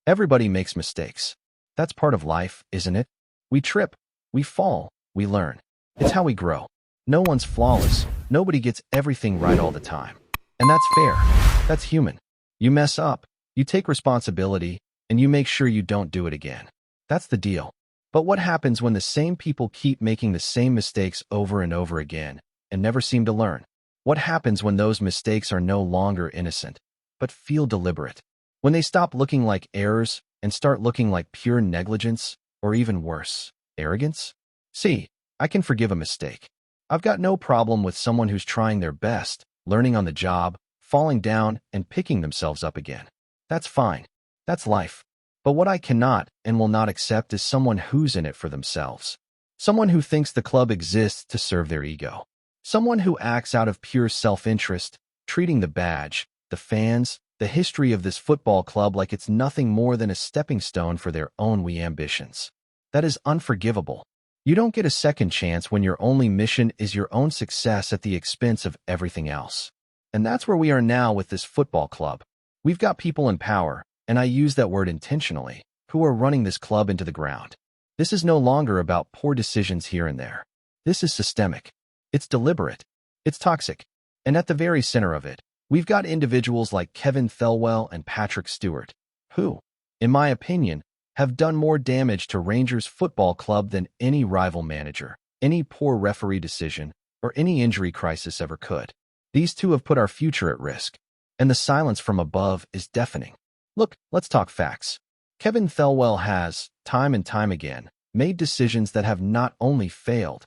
Everybody makes mistakes. That's part of life, isn't it? We trip, we fall, we learn. It's how we grow. No one's flawless. Nobody gets everything right all the time. And that's fair. That's human. You mess up, you take responsibility, and you make sure you don't do it again. That's the deal. But what happens when the same people keep making the same mistakes over and over again and never seem to learn? What happens when those mistakes are no longer innocent, but feel deliberate? When they stop looking like errors and start looking like pure negligence, or even worse, arrogance? See, I can forgive a mistake. I've got no problem with someone who's trying their best, learning on the job, falling down, and picking themselves up again. That's fine. That's life. But what I cannot and will not accept is someone who's in it for themselves. Someone who thinks the club exists to serve their ego. Someone who acts out of pure self-interest, treating the badge, the fans, the history of this football club like it's nothing more than a stepping stone for their own wee ambitions. That is unforgivable. You don't get a second chance when your only mission is your own success at the expense of everything else. And that's where we are now with this football club. We've got people in power, and I use that word intentionally, who are running this club into the ground. This is no longer about poor decisions here and there. This is systemic. It's deliberate. It's toxic. And at the very center of it, we've got individuals like Kevin Thelwell and Patrick Stewart, who, in my opinion, have done more damage to Rangers Football Club than any rival manager, any poor referee decision, or any injury crisis ever could. These two have put our future at risk, and the silence from above is deafening. Look, let's talk facts. Kevin Thelwell has, time and time again, made decisions that have not only failed,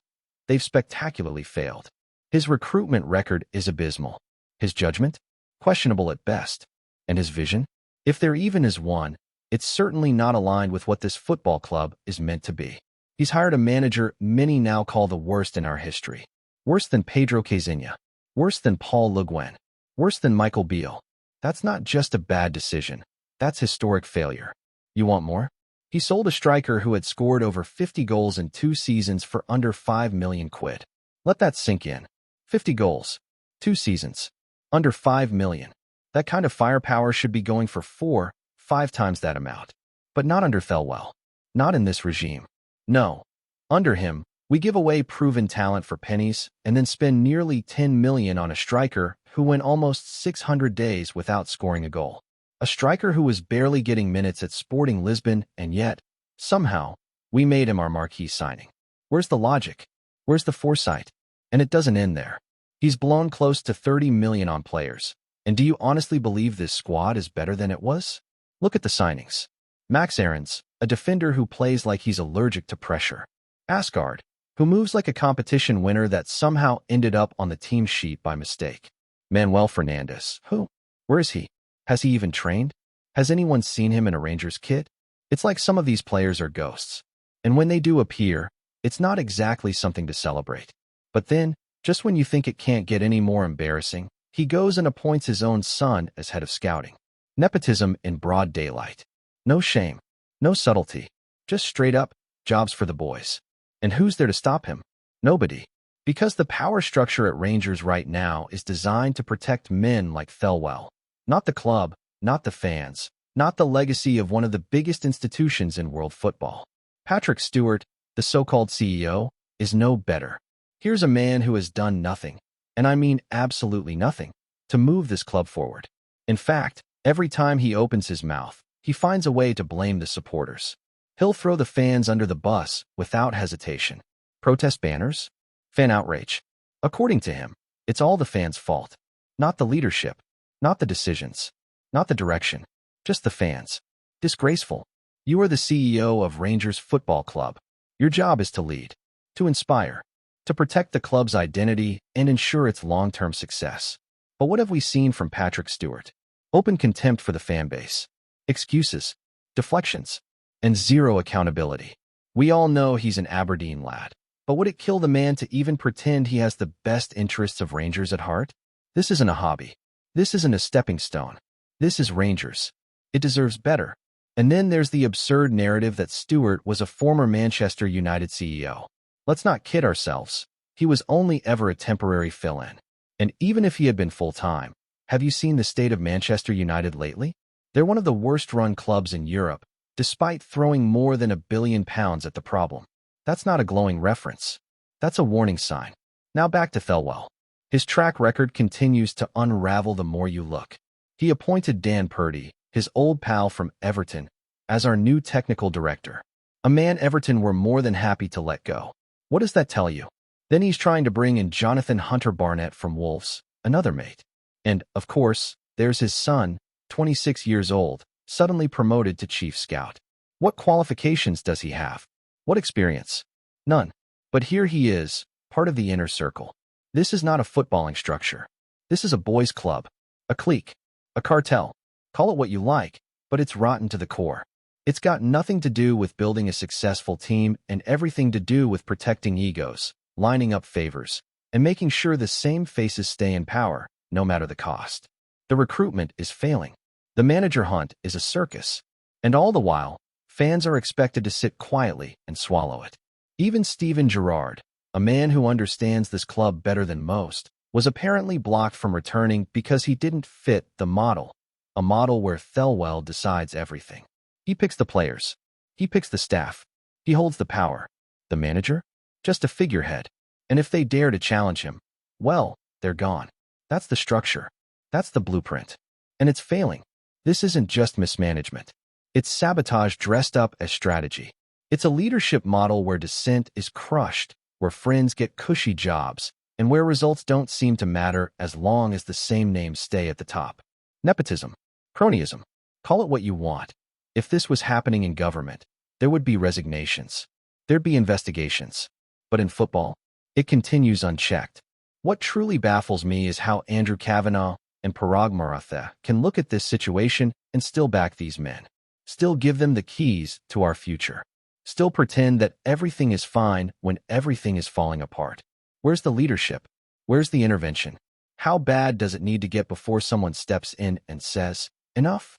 they've spectacularly failed. His recruitment record is abysmal. His judgment? Questionable at best. And his vision? If there even is one, it's certainly not aligned with what this football club is meant to be. He's hired a manager many now call the worst in our history. Worse than Pedro Caixinha. Worse than Paul Le Guen. Worse than Michael Beale. That's not just a bad decision. That's historic failure. You want more? He sold a striker who had scored over 50 goals in 2 seasons for under 5 million quid. Let that sink in. 50 goals. 2 seasons. Under 5 million. That kind of firepower should be going for 4, 5 times that amount. But not under Thelwell. Not in this regime. No. Under him, we give away proven talent for pennies and then spend nearly 10 million on a striker who went almost 600 days without scoring a goal. A striker who was barely getting minutes at Sporting Lisbon, and yet, somehow, we made him our marquee signing. Where's the logic? Where's the foresight? And it doesn't end there. He's blown close to 30 million on players. And do you honestly believe this squad is better than it was? Look at the signings. Max Aarons, a defender who plays like he's allergic to pressure. Asgard, who moves like a competition winner that somehow ended up on the team sheet by mistake. Manuel Fernandes, who? Where is he? Has he even trained? Has anyone seen him in a Rangers kit? It's like some of these players are ghosts. And when they do appear, it's not exactly something to celebrate. But then, just when you think it can't get any more embarrassing, he goes and appoints his own son as head of scouting. Nepotism in broad daylight. No shame. No subtlety. Just straight up, jobs for the boys. And who's there to stop him? Nobody. Because the power structure at Rangers right now is designed to protect men like Thelwell. Not the club, not the fans, not the legacy of one of the biggest institutions in world football. Patrick Stewart, the so-called CEO, is no better. Here's a man who has done nothing, and I mean absolutely nothing, to move this club forward. In fact, every time he opens his mouth, he finds a way to blame the supporters. He'll throw the fans under the bus without hesitation. Protest banners? Fan outrage. According to him, it's all the fans' fault. Not the leadership. Not the decisions. Not the direction. Just the fans. Disgraceful. You are the CEO of Rangers Football Club. Your job is to lead. To inspire. To protect the club's identity and ensure its long-term success. But what have we seen from Patrick Stewart? Open contempt for the fan base. Excuses. Deflections. And zero accountability. We all know he's an Aberdeen lad. But would it kill the man to even pretend he has the best interests of Rangers at heart? This isn't a hobby. This isn't a stepping stone. This is Rangers. It deserves better. And then there's the absurd narrative that Stewart was a former Manchester United CEO. Let's not kid ourselves. He was only ever a temporary fill-in. And even if he had been full-time, have you seen the state of Manchester United lately? They're one of the worst-run clubs in Europe, despite throwing more than £1 billion at the problem. That's not a glowing reference. That's a warning sign. Now back to Thelwell. His track record continues to unravel the more you look. He appointed Dan Purdy, his old pal from Everton, as our new technical director. A man Everton were more than happy to let go. What does that tell you? Then he's trying to bring in Jonathan Hunter-Barnett from Wolves, another mate. And, of course, there's his son, 26 years old, suddenly promoted to chief scout. What qualifications does he have? What experience? None. But here he is, part of the inner circle. This is not a footballing structure. This is a boys' club, a clique, a cartel. Call it what you like, but it's rotten to the core. It's got nothing to do with building a successful team and everything to do with protecting egos, lining up favors, and making sure the same faces stay in power, no matter the cost. The recruitment is failing. The manager hunt is a circus. And all the while, fans are expected to sit quietly and swallow it. Even Steven Gerrard, a man who understands this club better than most, was apparently blocked from returning because he didn't fit the model, a model where Thelwell decides everything. He picks the players. He picks the staff. He holds the power. The manager? Just a figurehead. And if they dare to challenge him, well, they're gone. That's the structure. That's the blueprint. And it's failing. This isn't just mismanagement. It's sabotage dressed up as strategy. It's a leadership model where dissent is crushed, where friends get cushy jobs, and where results don't seem to matter as long as the same names stay at the top. Nepotism. Cronyism. Call it what you want. If this was happening in government, there would be resignations. There'd be investigations. But in football, it continues unchecked. What truly baffles me is how Andrew Kavanagh and Parag Maratha can look at this situation and still back these men. Still give them the keys to our future. Still pretend that everything is fine when everything is falling apart. Where's the leadership? Where's the intervention? How bad does it need to get before someone steps in and says, enough?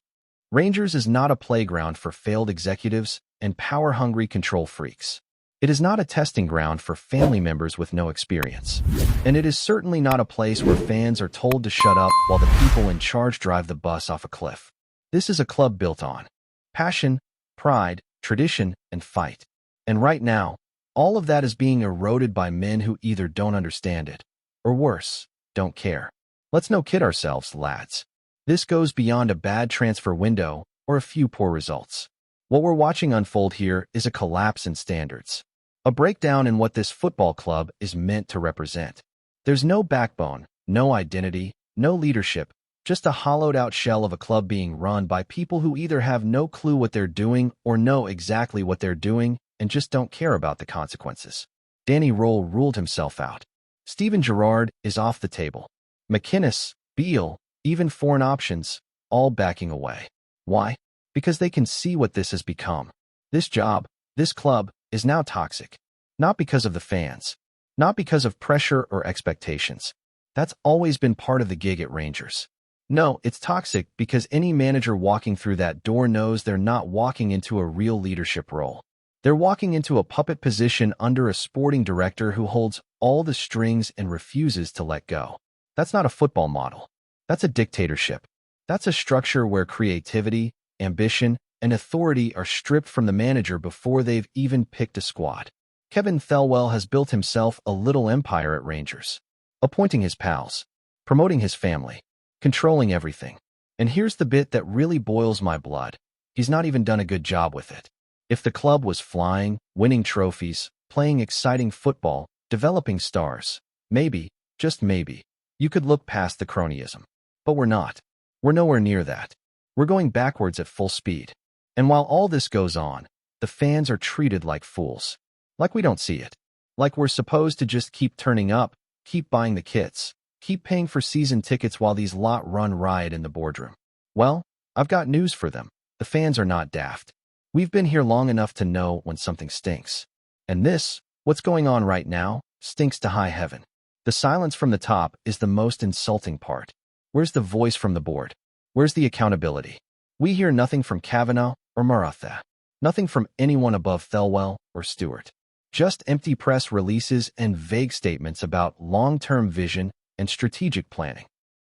Rangers is not a playground for failed executives and power-hungry control freaks. It is not a testing ground for family members with no experience. And it is certainly not a place where fans are told to shut up while the people in charge drive the bus off a cliff. This is a club built on passion, pride, tradition, and fight. And right now, all of that is being eroded by men who either don't understand it, or worse, don't care. Let's no kid ourselves, lads. This goes beyond a bad transfer window or a few poor results. What we're watching unfold here is a collapse in standards. A breakdown in what this football club is meant to represent. There's no backbone, no identity, no leadership, just a hollowed-out shell of a club being run by people who either have no clue what they're doing or know exactly what they're doing and just don't care about the consequences. Danny Roll ruled himself out. Steven Gerrard is off the table. McInnes, Beale, even foreign options, all backing away. Why? Because they can see what this has become. This job, this club, is now toxic. Not because of the fans. Not because of pressure or expectations. That's always been part of the gig at Rangers. No, it's toxic because any manager walking through that door knows they're not walking into a real leadership role. They're walking into a puppet position under a sporting director who holds all the strings and refuses to let go. That's not a football model. That's a dictatorship. That's a structure where creativity, ambition, and authority are stripped from the manager before they've even picked a squad. Kevin Thelwell has built himself a little empire at Rangers, appointing his pals, promoting his family, controlling everything. And here's the bit that really boils my blood. He's not even done a good job with it. If the club was flying, winning trophies, playing exciting football, developing stars, maybe, just maybe, you could look past the cronyism. But we're not. We're nowhere near that. We're going backwards at full speed. And while all this goes on, the fans are treated like fools. Like we don't see it. Like we're supposed to just keep turning up, keep buying the kits, keep paying for season tickets while these lot run riot in the boardroom. Well, I've got news for them. The fans are not daft. We've been here long enough to know when something stinks. And this, what's going on right now, stinks to high heaven. The silence from the top is the most insulting part. Where's the voice from the board? Where's the accountability? We hear nothing from Kavanagh or Maratha. Nothing from anyone above Thelwell or Stewart. Just empty press releases and vague statements about long-term vision and strategic planning.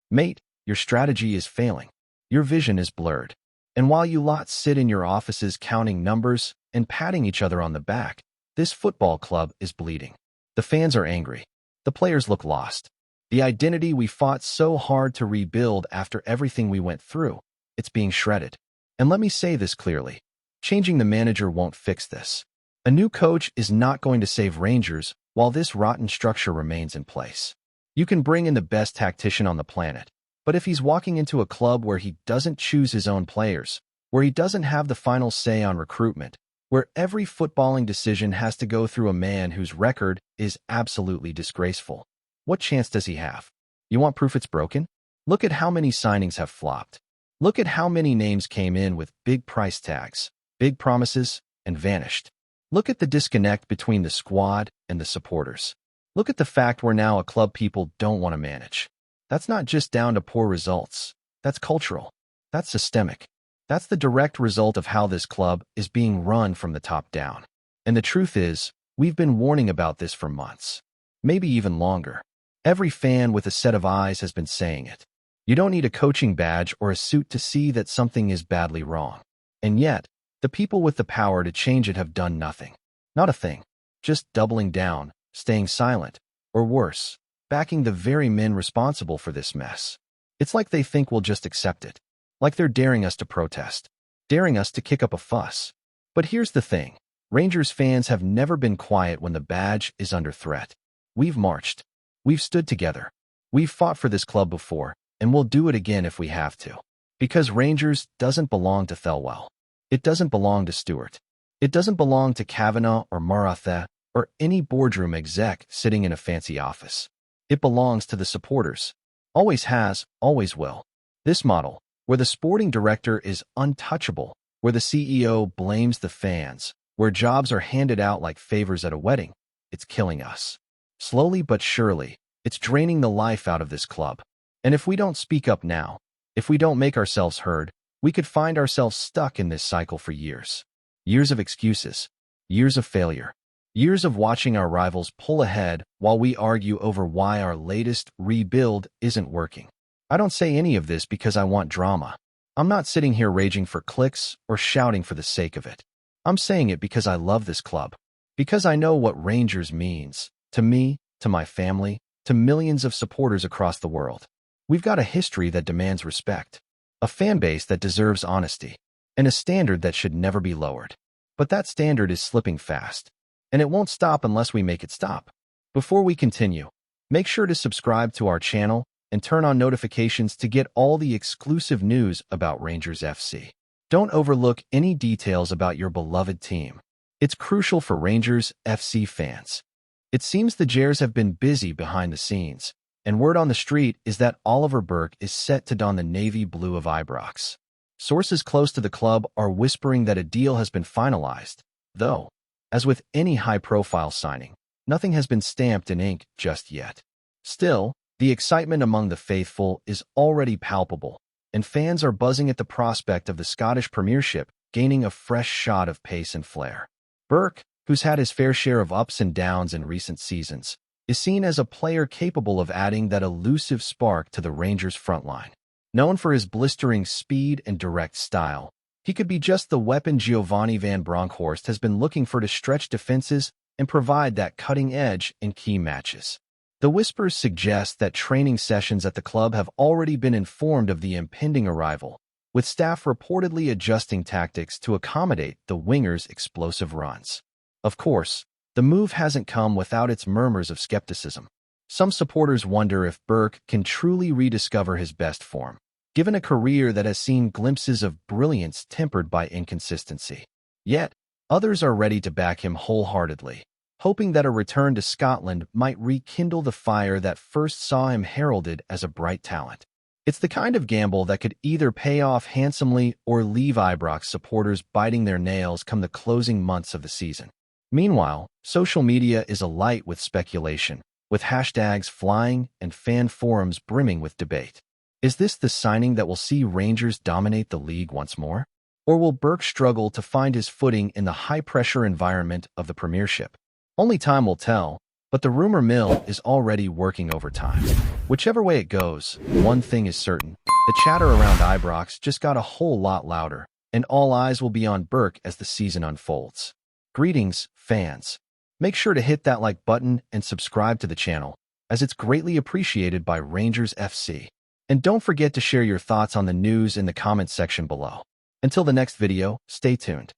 Mate, your strategy is failing. Your vision is blurred. And while you lots sit in your offices counting numbers and patting each other on the back, this football club is bleeding. The fans are angry. The players look lost. The identity we fought so hard to rebuild after everything we went through, it's being shredded. And let me say this clearly. Changing the manager won't fix this. A new coach is not going to save Rangers while this rotten structure remains in place. You can bring in the best tactician on the planet, but if he's walking into a club where he doesn't choose his own players, where he doesn't have the final say on recruitment, where every footballing decision has to go through a man whose record is absolutely disgraceful, what chance does he have? You want proof it's broken? Look at how many signings have flopped. Look at how many names came in with big price tags, big promises, and vanished. Look at the disconnect between the squad and the supporters. Look at the fact we're now a club people don't want to manage. That's not just down to poor results. That's cultural. That's systemic. That's the direct result of how this club is being run from the top down. And the truth is, we've been warning about this for months. Maybe even longer. Every fan with a set of eyes has been saying it. You don't need a coaching badge or a suit to see that something is badly wrong. And yet, the people with the power to change it have done nothing. Not a thing. Just doubling down, staying silent, or worse, backing the very men responsible for this mess. It's like they think we'll just accept it. Like they're daring us to protest. Daring us to kick up a fuss. But here's the thing. Rangers fans have never been quiet when the badge is under threat. We've marched. We've stood together. We've fought for this club before, and we'll do it again if we have to. Because Rangers doesn't belong to Thelwell. It doesn't belong to Stewart. It doesn't belong to Kavanagh or Maratha or any boardroom exec sitting in a fancy office. It belongs to the supporters. Always has, always will. This model, where the sporting director is untouchable, where the CEO blames the fans, where jobs are handed out like favors at a wedding, it's killing us. Slowly but surely, it's draining the life out of this club. And if we don't speak up now, if we don't make ourselves heard, we could find ourselves stuck in this cycle for years. Years of excuses, years of failure, years of watching our rivals pull ahead while we argue over why our latest rebuild isn't working. I don't say any of this because I want drama. I'm not sitting here raging for clicks or shouting for the sake of it. I'm saying it because I love this club, because I know what Rangers means to me, to my family, to millions of supporters across the world. We've got a history that demands respect. A fan base that deserves honesty, and a standard that should never be lowered. But that standard is slipping fast, and it won't stop unless we make it stop. Before we continue, make sure to subscribe to our channel and turn on notifications to get all the exclusive news about Rangers FC. Don't overlook any details about your beloved team. It's crucial for Rangers FC fans. It seems the Jers have been busy behind the scenes, and word on the street is that Oliver Burke is set to don the navy blue of Ibrox. Sources close to the club are whispering that a deal has been finalized, though, as with any high-profile signing, nothing has been stamped in ink just yet. Still, the excitement among the faithful is already palpable, and fans are buzzing at the prospect of the Scottish Premiership gaining a fresh shot of pace and flair. Burke, who's had his fair share of ups and downs in recent seasons, is seen as a player capable of adding that elusive spark to the Rangers' frontline. Known for his blistering speed and direct style, he could be just the weapon Giovanni van Bronckhorst has been looking for to stretch defenses and provide that cutting edge in key matches. The whispers suggest that training sessions at the club have already been informed of the impending arrival, with staff reportedly adjusting tactics to accommodate the winger's explosive runs. Of course, the move hasn't come without its murmurs of skepticism. Some supporters wonder if Burke can truly rediscover his best form, given a career that has seen glimpses of brilliance tempered by inconsistency. Yet, others are ready to back him wholeheartedly, hoping that a return to Scotland might rekindle the fire that first saw him heralded as a bright talent. It's the kind of gamble that could either pay off handsomely or leave Ibrox supporters biting their nails come the closing months of the season. Meanwhile, social media is alight with speculation, with hashtags flying and fan forums brimming with debate. Is this the signing that will see Rangers dominate the league once more? Or will Burke struggle to find his footing in the high-pressure environment of the Premiership? Only time will tell, but the rumor mill is already working overtime. Whichever way it goes, one thing is certain, The chatter around Ibrox just got a whole lot louder, and all eyes will be on BURKE as the season unfolds. Greetings, fans. Make sure to hit that like button and subscribe to the channel, as it's greatly appreciated by Rangers FC. And don't forget to share your thoughts on the news in the comments section below. Until the next video, stay tuned.